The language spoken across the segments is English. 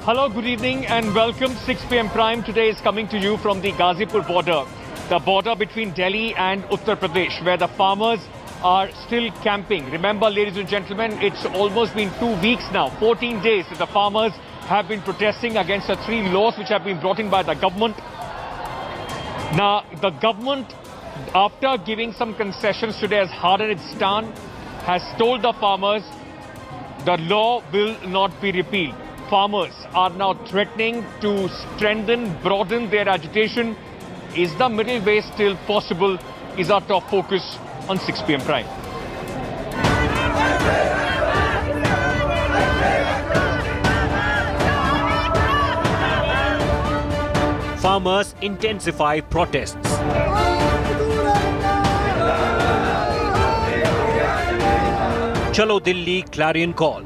Hello, good evening and welcome. 6 p.m. Prime today is coming to you from the Ghazipur border, the border between Delhi and Uttar Pradesh, where the farmers are still camping. Remember, ladies and gentlemen, it's almost been 2 weeks now, 14 days that the farmers have been protesting against the 3 laws which have been brought in by the government. Now, the government, after giving some concessions today, has hardened its stand, has told the farmers the law will not be repealed. Farmers are now threatening to strengthen, broaden their agitation. Is the middle way still possible? Is our top focus on 6 p.m. Prime. Farmers intensify protests. Chalo Delhi clarion call.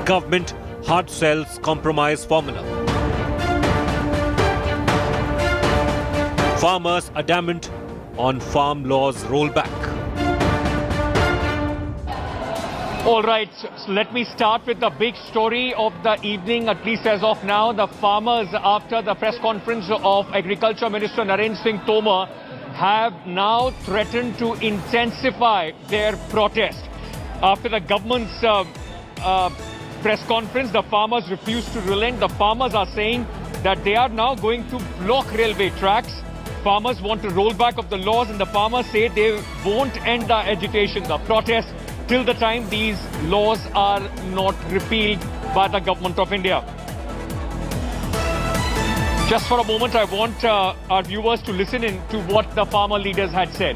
Government hard sells compromise formula. Farmers adamant on farm laws rollback. All right, so let me start with the big story of the evening, at least as of now. The farmers, after the press conference of Agriculture Minister Narendra Singh Tomar, have now threatened to intensify their protest. After the government's press conference, the farmers refuse to relent. The farmers are saying that they are now going to block railway tracks. Farmers want to roll back of the laws, and the farmers say they won't end the agitation, the protest, till the time these laws are not repealed by the government of India. Just for a moment, I want our viewers to listen in to what the farmer leaders had said.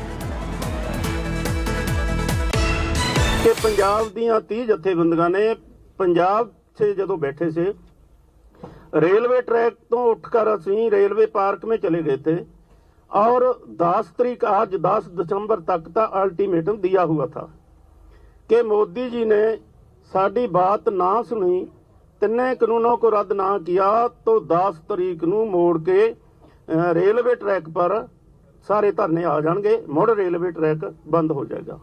कि पंजाब दियां 30 जथेबंदियां ने पंजाब से जदों बैठे से railway track तो उठकर असीं रेलवे पार्क में चले गए थे और 10 तारीख आज 10 दिसंबर तक का अल्टीमेटम दिया हुआ था कि मोदी जी ने साडी बात ना सुनी, तिन्ने कानूनों को रद्द ना किया तो 10 तारीख नूं मोड़ के रेलवे ट्रैक पर सारे धरने आ जाएंगे, मुड़ रेलवे ट्रैक बंद हो जाएगा।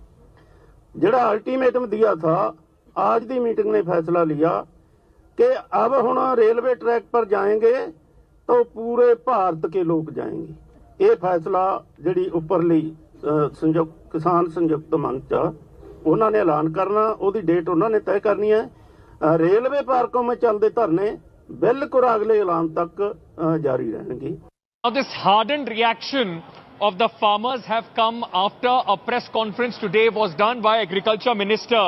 जिहड़ा अल्टीमेटम दिया था, आज की मीटिंग ने फैसला लिया कि अब हुण रेलवे ट्रैक पर जाएंगे तो पूरे भारत के लोग जाएंगे। ये फैसला जिहड़ी उपरली संयुक्त किसान संयुक्त मंच उन्होंने ऐलान करना, उसकी डेट उन्होंने तय करनी है। रेलवे पार्कों में चलते धरने बिल्कुल अगले ऐलान तक जारी रहेंगे। Now this hardened reaction of the farmers have come after a press conference today was done by Agriculture Minister.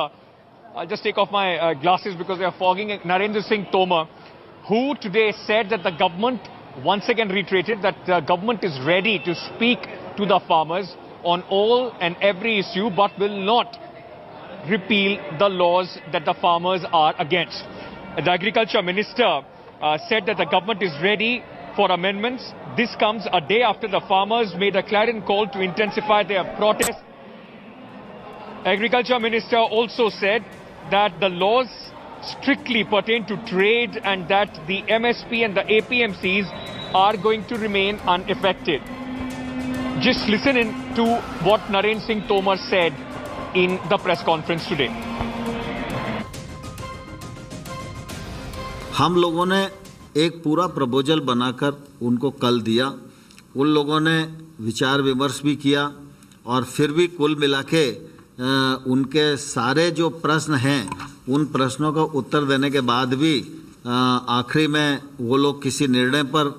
I'll just take off my glasses because they are fogging. Narendra Singh Tomar, who today said that the government once again reiterated that the government is ready to speak to the farmers on all and every issue, but will not repeal the laws that the farmers are against. The Agriculture Minister said that the government is ready for amendments. This comes a day after the farmers made a clarion call to intensify their protest. Agriculture Minister also said that the laws strictly pertain to trade and that the MSP and the APMCs are going to remain unaffected. Just listen in to what Narendra Singh Tomar said in the press conference today. हम लोगों ने एक पूरा proposal बनाकर उनको कल दिया। उन लोगों ने विचार विमर्श भी किया और फिर भी कुल मिला के उनके सारे जो प्रश्न हैं उन प्रश्नों का उत्तर देने के बाद भी आखिरी में वो लोग किसी निर्णय पर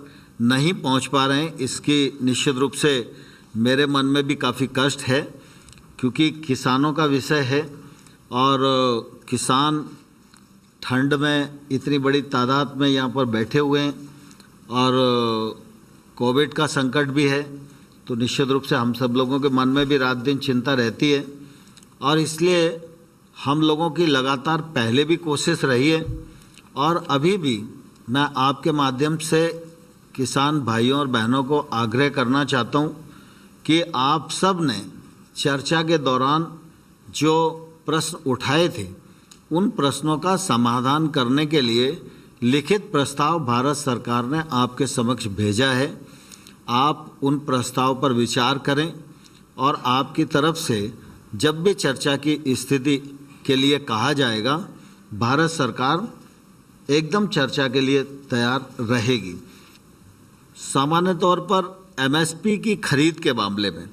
नहीं पहुंच पा रहे हैं। इसकी निश्चित रूप से मेरे मन में भी काफ़ी कष्ट है, क्योंकि किसानों का विषय है और किसान ठंड में इतनी बड़ी तादाद में यहाँ पर बैठे हुए हैं और कोविड का संकट भी है, तो निश्चित रूप से हम सब लोगों के मन में भी रात दिन चिंता रहती है और इसलिए हम लोगों की लगातार पहले भी कोशिश रही है और अभी भी मैं आपके माध्यम से किसान भाइयों और बहनों को आग्रह करना चाहता हूँ कि आप सब ने चर्चा के दौरान जो प्रश्न उठाए थे उन प्रश्नों का समाधान करने के लिए लिखित प्रस्ताव भारत सरकार ने आपके समक्ष भेजा है। आप उन प्रस्ताव पर विचार करें और आपकी तरफ से जब भी चर्चा की स्थिति के लिए कहा जाएगा भारत सरकार एकदम चर्चा के लिए तैयार रहेगी। सामान्य तौर पर एमएसपी की खरीद के मामले में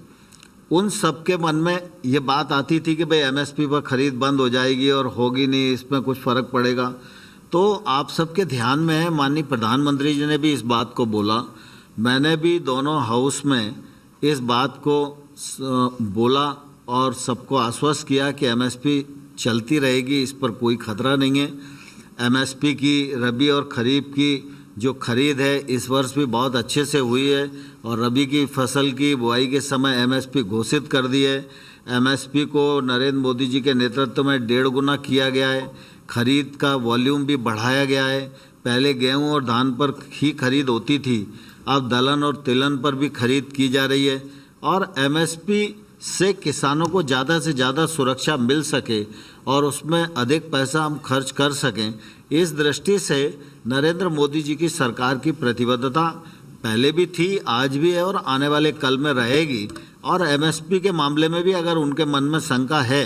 उन सबके मन में ये बात आती थी कि भाई एमएसपी पर खरीद बंद हो जाएगी और होगी नहीं, इसमें कुछ फ़र्क पड़ेगा। तो आप सबके ध्यान में है, माननीय प्रधानमंत्री जी ने भी इस बात को बोला, मैंने भी दोनों हाउस में इस बात को बोला और सबको आश्वस्त किया कि एमएसपी चलती रहेगी, इस पर कोई खतरा नहीं है। एमएसपी की रबी और खरीफ की जो खरीद है इस वर्ष भी बहुत अच्छे से हुई है और रबी की फसल की बुआई के समय एमएसपी घोषित कर दी है। एमएसपी को नरेंद्र मोदी जी के नेतृत्व में 1.5 गुना किया गया है। खरीद का वॉल्यूम भी बढ़ाया गया है। पहले गेहूं और धान पर ही खरीद होती थी, अब दलहन और तिलहन पर भी खरीद की जा रही है और एमएसपी से किसानों को ज़्यादा से ज़्यादा सुरक्षा मिल सके और उसमें अधिक पैसा हम खर्च कर सकें, इस दृष्टि से नरेंद्र मोदी जी की सरकार की प्रतिबद्धता पहले भी थी, आज भी है और आने वाले कल में रहेगी। और एमएसपी के मामले में भी अगर उनके मन में शंका है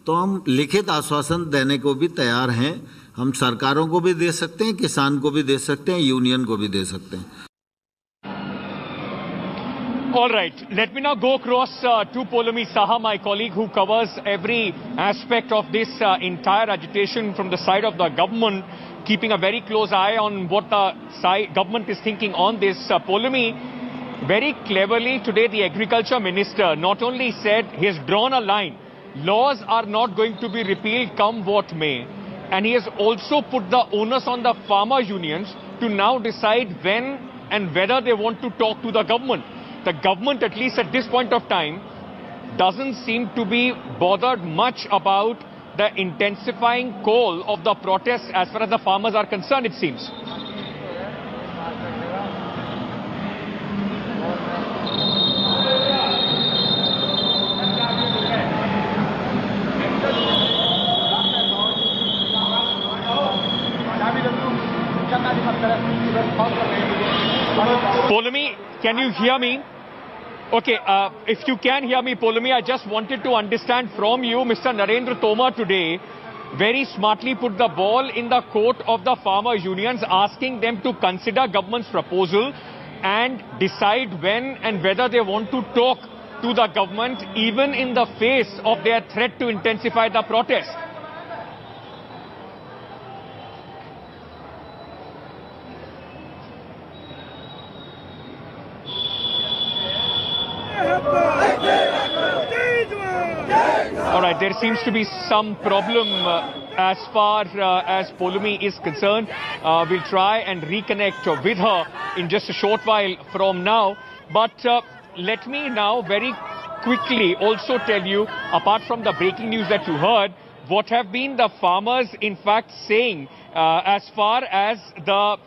तो हम लिखित आश्वासन देने को भी तैयार हैं। हम सरकारों को भी दे सकते हैं, किसान को भी दे सकते हैं, यूनियन को भी दे सकते हैं। All right, let me now go across to Poulomi Saha, my colleague who covers every aspect of this entire agitation from the side of the government, keeping a very close eye on what the government is thinking on this. Poulomi, very cleverly today the agriculture minister not only said he has drawn a line, laws are not going to be repealed come what may, and he has also put the onus on the farmer unions to now decide when and whether they want to talk to the government. The government, at least at this point of time, doesn't seem to be bothered much about the intensifying call of the protests as far as the farmers are concerned, it seems. Poulomi, can you hear me? Okay, if you can hear me, Poulomi, I just wanted to understand from you, Mr. Narendra Tomar today very smartly put the ball in the court of the farmer unions, asking them to consider government's proposal and decide when and whether they want to talk to the government, even in the face of their threat to intensify the protest. All right, there seems to be some problem as far as Poulomi is concerned. We'll try and reconnect with her in just a short while from now. But let me now very quickly also tell you, apart from the breaking news that you heard, what have been the farmers in fact saying as far as the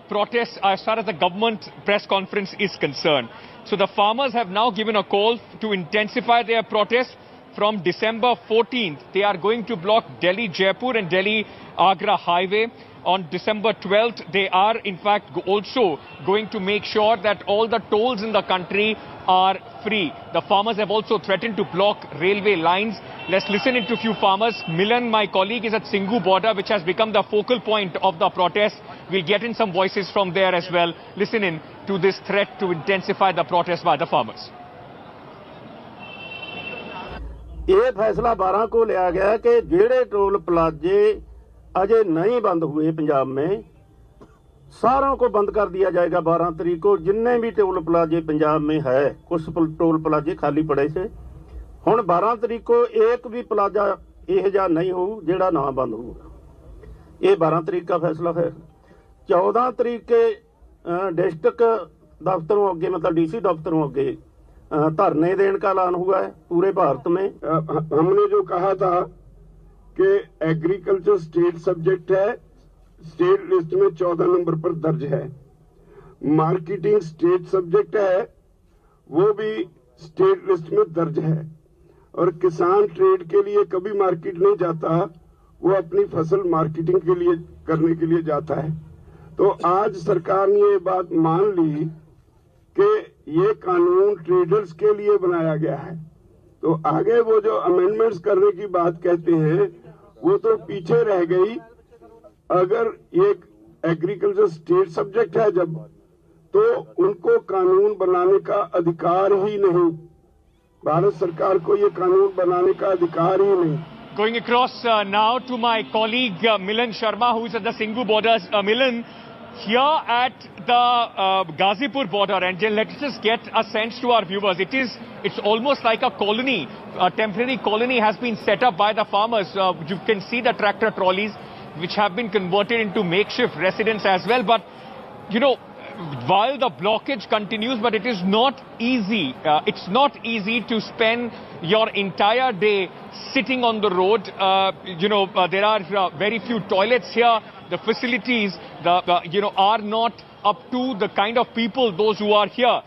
protests, as far as the government press conference is concerned. So the farmers have now given a call to intensify their protests. From December 14th, they are going to block Delhi-Jaipur and Delhi-Agra highway. On December 12th, they are in fact also going to make sure that all the tolls in the country are free. The farmers have also threatened to block railway lines. Let's listen into a few farmers. Milan, my colleague, is at Singhu border, which has become the focal point of the protest. We'll get in some voices from there as well. Listen in to this threat to intensify the protest by the farmers. ਇਹ ਫੈਸਲਾ 12 को लिया गया कि ਜਿਹੜੇ toll प्लाजे Ajay नहीं बंद हुए पंजाब में, सारों को बंद कर दिया जाएगा 12 तारीख को। जिन्ने भी टोल प्लाजे पंजाब में है, कुछ टोल प्लाजे खाली पड़े से, हुण 12 तारीख को एक भी प्लाजा यह जा नहीं हो जेड़ा ना बंद होगा। ये 12 तारीख का फैसला है। 14 तारीख के डिस्ट्रिक्ट दफ्तरों अगे, मतलब डीसी दफ्तरों अगे धरने देने का ऐलान हुआ है पूरे भारत में। हमने जो कहा था कि एग्रीकल्चर स्टेट सब्जेक्ट है, स्टेट लिस्ट में 14 नंबर पर दर्ज है। मार्केटिंग स्टेट सब्जेक्ट है, वो भी स्टेट लिस्ट में दर्ज है। और किसान ट्रेड के लिए कभी मार्केट नहीं जाता, वो अपनी फसल मार्केटिंग के लिए करने के लिए जाता है। तो आज सरकार ने ये बात मान ली कि ये कानून ट्रेडर्स के लिए बनाया गया है। तो आगे वो जो अमेंडमेंट्स करने की बात कहते हैं, वो तो पीछे रह गई। अगर ये एग्रीकल्चर स्टेट सब्जेक्ट है जब, तो उनको कानून बनाने का अधिकार ही नहीं। भारत सरकार को ये कानून बनाने का अधिकार ही नहीं। Going across now to my colleague Milan Sharma, who is at the Singhu borders. Milan, here at the Ghazipur border, and let's just get a sense to our viewers. It's almost like a colony. A temporary colony has been set up by the farmers. You can see the tractor trolleys, which have been converted into makeshift residence as well. But, you know, while the blockage continues, but it is not easy. It's not easy to spend your entire day sitting on the road. There are very few toilets here. The facilities, are not up to the kind of people, those who are here.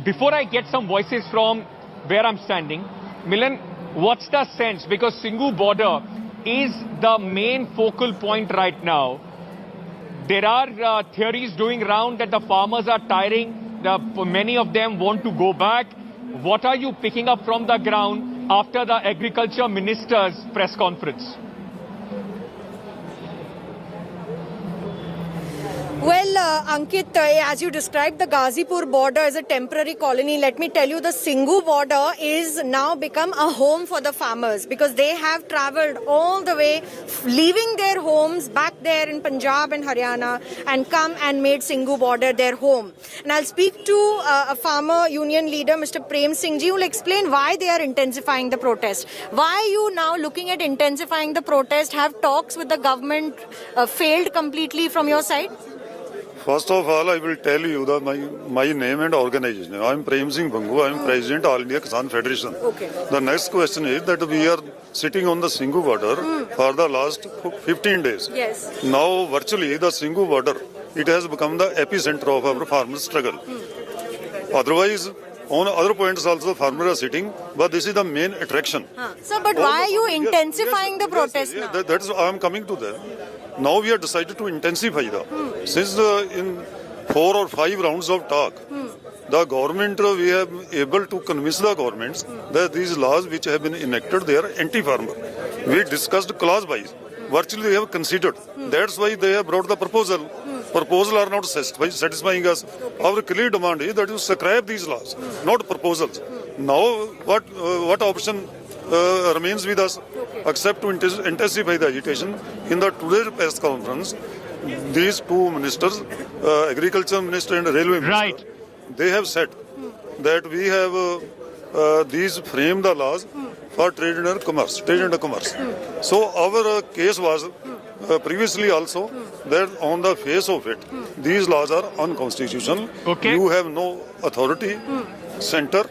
Before I get some voices from where I'm standing, Milan, what's the sense? Because Singhu border is the main focal point right now. There are theories doing round that the farmers are tiring. Many of them want to go back. What are you picking up from the ground after the agriculture minister's press conference? Well, Ankit, as you described the Ghazipur border as a temporary colony, let me tell you the Singhu border is now become a home for the farmers because they have travelled all the way, leaving their homes back there in Punjab and Haryana and come and made Singhu border their home. And I'll speak to a farmer union leader, Mr. Prem Singh ji, who will explain why they are intensifying the protest. Why are you now looking at intensifying the protest? Have talks with the government failed completely from your side? First of all, I will tell you my name and organization. I am Prem Singh Bhangu. I am President All India Kisan Federation. Okay. The next question is that we are sitting on the Singhu border for the last 15 days. Yes. Now, virtually, the Singhu border, it has become the epicenter of our farmers' struggle. Otherwise, on other points also farmers are sitting, but this is the main attraction. Sir, but why are you intensifying the protest now? That's I am coming to that. Now we have decided to intensify the. Since in 4 or 5 rounds of talk, the government, we have able to convince the governments that these laws which have been enacted, they are anti-farmer. We discussed clause-wise. Virtually they have considered. That's why they have brought the proposal. Proposals are not satisfying us. Our clear demand is that you scrap these laws, not proposals. Now, what option remains with us? Except to intensify the agitation. In the today's press conference, these two ministers, agriculture minister and railway minister, Right. they have said that we have these frame the laws for trade and commerce. So our case was previously also that on the face of it, these laws are unconstitutional. Okay. You have no authority, center,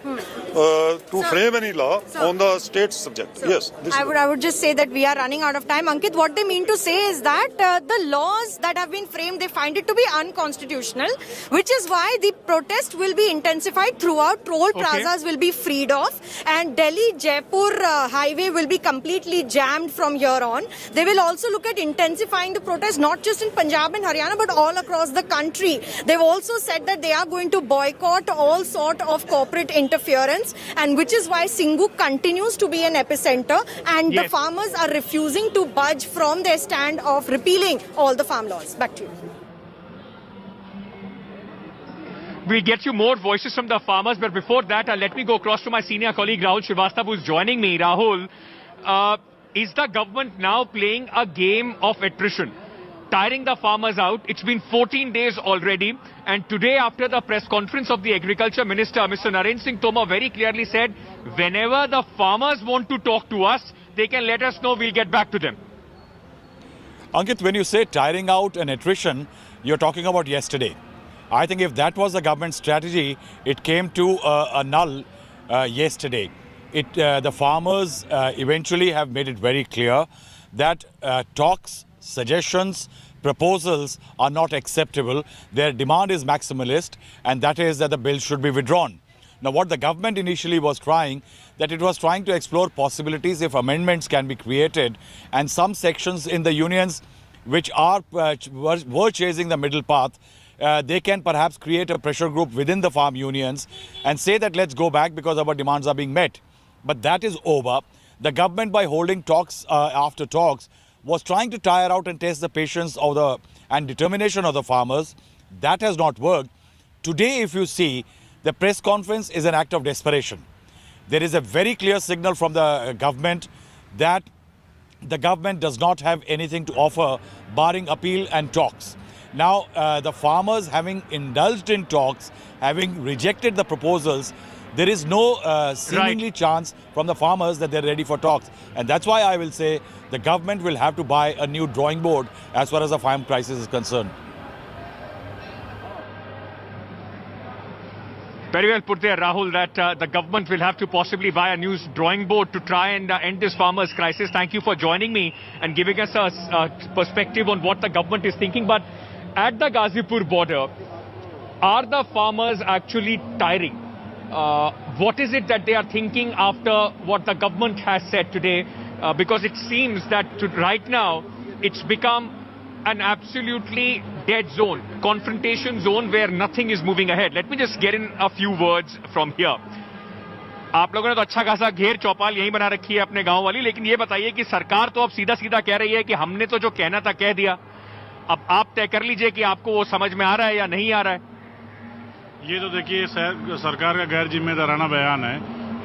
to frame any law on the state subject. Yes. I would just say that we are running out of time. Ankit, what they mean to say is that the laws that have been framed, they find it to be unconstitutional, which is why the protest will be intensified throughout. Toll plazas will be freed off, and Delhi-Jaipur highway will be completely jammed from here on. They will also look at intensifying the protest, not just in Punjab and Haryana, but all across the country. They've also said that they are going to boycott all sort of corporate interference, and which is why Singhu continues to be an epicenter, and the farmers are refusing to budge from their stand of repealing all the farm laws. Back to you. We'll get you more voices from the farmers, but before that, let me go across to my senior colleague Rahul Srivastava, who's joining me. Rahul, is the government now playing a game of attrition, tiring the farmers out? It's been 14 days already, and today after the press conference of the Agriculture Minister, Mr. Narendra Singh Tomar very clearly said, whenever the farmers want to talk to us, they can let us know, we'll get back to them. Ankit, when you say tiring out and attrition, you're talking about yesterday. I think if that was the government strategy, it came to a null yesterday. The farmers eventually have made it very clear that talks, suggestions, proposals are not acceptable. Their demand is maximalist, and that is that the bill should be withdrawn. Now, what the government initially was trying, that it was trying to explore possibilities if amendments can be created, and some sections in the unions which are were chasing the middle path, they can perhaps create a pressure group within the farm unions and say that let's go back because our demands are being met. But that is over. the government, by holding talks after talks, was trying to tire out and test the patience of and determination of the farmers. That has not worked. Today, if you see, the press conference is an act of desperation. There is a very clear signal from the government that the government does not have anything to offer barring appeal and talks. Now, the farmers having indulged in talks, having rejected the proposals, there is no seemingly chance from the farmers that they're ready for talks. And that's why I will say the government will have to buy a new drawing board as far as the farm crisis is concerned. Very well put there, Rahul, that the government will have to possibly buy a new drawing board to try and end this farmers' crisis. Thank you for joining me and giving us a perspective on what the government is thinking. But at the Ghazipur border, are the farmers actually tiring? What is it that they are thinking after what the government has said today? Because it seems that right now it's become an absolutely dead zone, confrontation zone where nothing is moving ahead. Let me just get in a few words from here. आप लोगों ने तो अच्छा खासा घेर चौपाल यहीं बना रखी है अपने गांव वाली, लेकिन ये बताइए कि सरकार तो अब सीधा सीधा कह रही है कि हमने तो जो कहना था कह दिया, अब आप तय कर लीजिए कि आपको वो समझ में आ रहा है या नहीं आ रहा है। ये तो देखिए सरकार का गैर जिम्मेदाराना बयान है।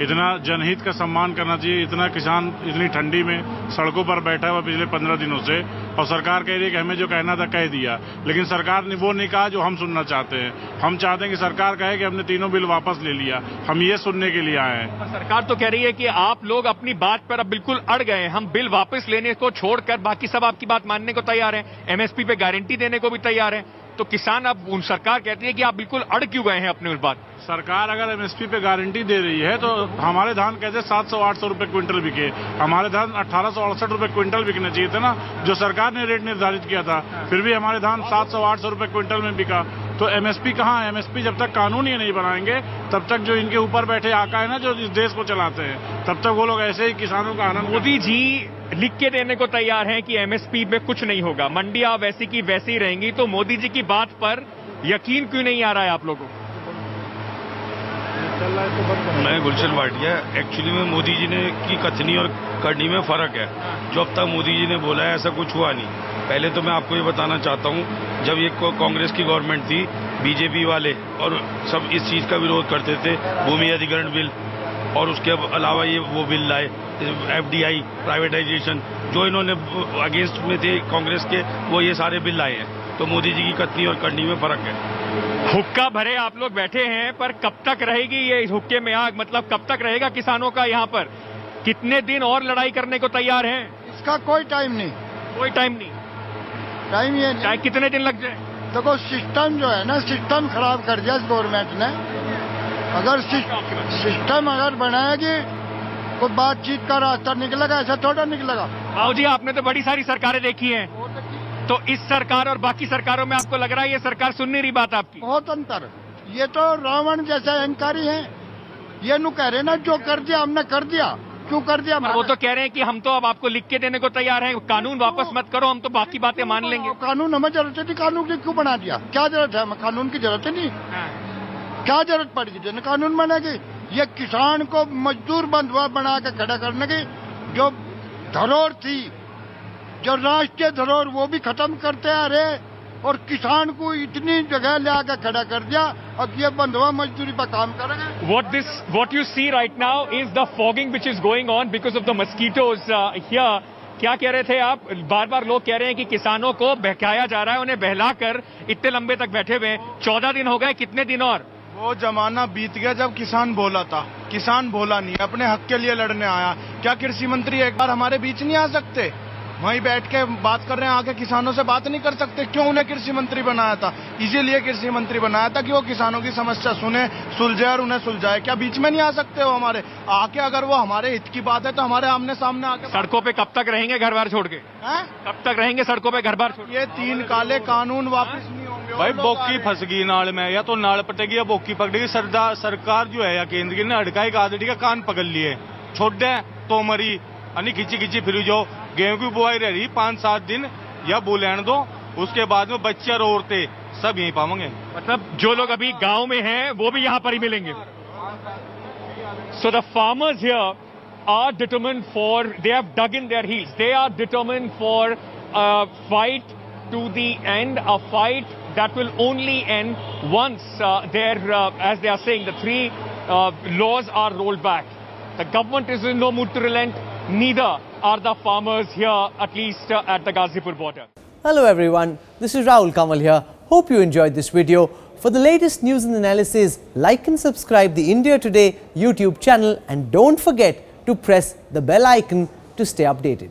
इतना जनहित का सम्मान करना चाहिए। इतना किसान इतनी ठंडी में सड़कों पर बैठा हुआ पिछले 15 दिनों से, और सरकार कह रही है कि हमें जो कहना था कह दिया, लेकिन सरकार ने वो नहीं कहा जो हम सुनना चाहते हैं। हम चाहते हैं कि सरकार कहे कि हमने तीनों बिल वापस ले लिया। हम ये सुनने के लिए आए हैं। सरकार तो कह रही है कि आप लोग अपनी बात पर अब बिल्कुल अड़ गए, हम बिल वापस लेने को छोड़कर बाकी सब आपकी बात मानने को तैयार है, एमएसपी पे गारंटी देने को भी तैयार है। तो किसान अब उन सरकार कहती है कि आप बिल्कुल अड़ क्यों गए हैं अपने उस बात? सरकार अगर एमएसपी पे गारंटी दे रही है तो हमारे धान कैसे 700-800 रुपए क्विंटल बिके? हमारे धान 1868 रुपए क्विंटल बिकने चाहिए थे ना, जो सरकार ने रेट निर्धारित किया था। फिर भी हमारे धान 700-800 रुपए क्विंटल में बिका। तो एमएसपी कहाँ है? एमएसपी जब तक कानून ही नहीं बनाएंगे तब तक जो इनके ऊपर बैठे आका है ना, जो इस देश को चलाते हैं, तब तक वो लोग ऐसे ही किसानों का आनंद। मोदी जी लिख के देने को तैयार हैं कि एमएसपी में कुछ नहीं होगा, मंडियां वैसी की वैसी ही रहेंगी। तो मोदी जी की बात पर यकीन क्यों नहीं आ रहा है आप लोगों को? मैं गुलशन भाटिया। एक्चुअली में मोदी जी ने की कथनी और करनी में फर्क है। जो अब तक मोदी जी ने बोला है ऐसा कुछ हुआ नहीं। पहले तो मैं आपको ये बताना चाहता हूँ, जब ये कांग्रेस की गवर्नमेंट थी, बीजेपी वाले और सब इस चीज का विरोध करते थे, भूमि अधिग्रहण बिल, और उसके अलावा ये वो बिल लाए एफडीआई प्राइवेटाइजेशन, जो इन्होंने अगेंस्ट में थे कांग्रेस के, वो ये सारे बिल लाए हैं। तो मोदी जी की कथनी और करनी में फर्क है। हुक्का भरे आप लोग बैठे हैं, पर कब तक रहेगी ये हुक्के में आग? मतलब कब तक रहेगा किसानों का यहाँ पर? कितने दिन और लड़ाई करने को तैयार हैं? इसका कोई टाइम नहीं। कोई टाइम नहीं? टाइम ये चाहे कितने दिन लग जाए। देखो सिस्टम जो है ना, सिस्टम खराब कर दिया इस गवर्नमेंट ने। अगर सिस्टम अगर बनाएगी तो बातचीत का रास्ता निकलेगा, ऐसा थोड़ा निकलेगा। बाबू जी, आपने तो बड़ी सारी सरकारें देखी हैं, तो इस सरकार और बाकी सरकारों में आपको लग रहा है ये सरकार सुन नहीं रही बात आपकी? बहुत अंतर। ये तो रावण जैसे अहंकारी है। ये नु कह रहे ना जो कर दिया हमने कर दिया, क्यों कर दिया? वो तो कह रहे हैं कि हम तो अब आपको लिख के देने को तैयार हैं, कानून वापस मत करो, हम तो बाकी बातें मान लेंगे। कानून हमें जरूरत थी, कानून की क्यों बना दिया? क्या जरूरत है? हमें कानून की जरूरत नहीं। क्या जरूरत पड़ेगी जन कानून बनेगी? ये किसान को मजदूर बंधुआ बना के खड़ा करने की जो धरोहर थी, जो राष्ट्रीय धरोहर, वो भी खत्म करते आ रहे, और किसान को इतनी जगह ले आकर खड़ा कर दिया। अब ये बंधुआ मजदूरी पर काम करेंगे। What you see right now is the fogging which is going on because of the mosquitoes here. क्या कह रहे थे आप? बार बार लोग कह रहे हैं कि किसानों को बहकाया जा रहा है, उन्हें बहलाकर इतने लंबे तक बैठे हुए। 14 दिन हो गए, कितने दिन और? वो जमाना बीत गया जब किसान भोला था। किसान भोला नहीं, अपने हक के लिए लड़ने आया। क्या कृषि मंत्री एक बार हमारे बीच नहीं आ सकते? वहीं बैठ के बात कर रहे हैं, आके किसानों से बात नहीं कर सकते? क्यों उन्हें कृषि मंत्री बनाया था? इसीलिए कृषि मंत्री बनाया था कि वो किसानों की समस्या सुने, सुलझे और उन्हें सुलझाए। क्या बीच में नहीं आ सकते वो हमारे आके? अगर वो हमारे हित की बात है तो हमारे आमने सामने आके। सड़कों पे कब तक रहेंगे घर बार छोड़ के? कब तक रहेंगे सड़कों पे घर बार छोड़? ये 3 काले कानून वापस नहीं होंगे भाई। बोकी फंस गई नाल में, या तो नाल पटेगी या बोकी पकड़ेगी। सरकार जो है या केंद्र की ने अड़काई गादड़ी का कान पकड़ लिए, छोड़ दे तो मरी अनि खिंची खिंची फिर जो गेहूं की बुआई रह रही 5-7 दिन या बुलैन दो, उसके बाद में बच्चे और औरतें सब यहीं पाएंगे। मतलब जो लोग अभी गांव में हैं वो भी यहाँ पर ही मिलेंगे। So the farmers here are determined they have dug in their heels. They are determined for a fight to the end, a fight that will only end once as they are saying, the 3 laws are rolled back. The government is in no mood to relent, neither are the farmers here, at least at the Ghazipur border. Hello everyone, this is Rahul Kamal here. Hope you enjoyed this video. For the latest news and analysis, like and subscribe the India Today YouTube channel and don't forget to press the bell icon to stay updated.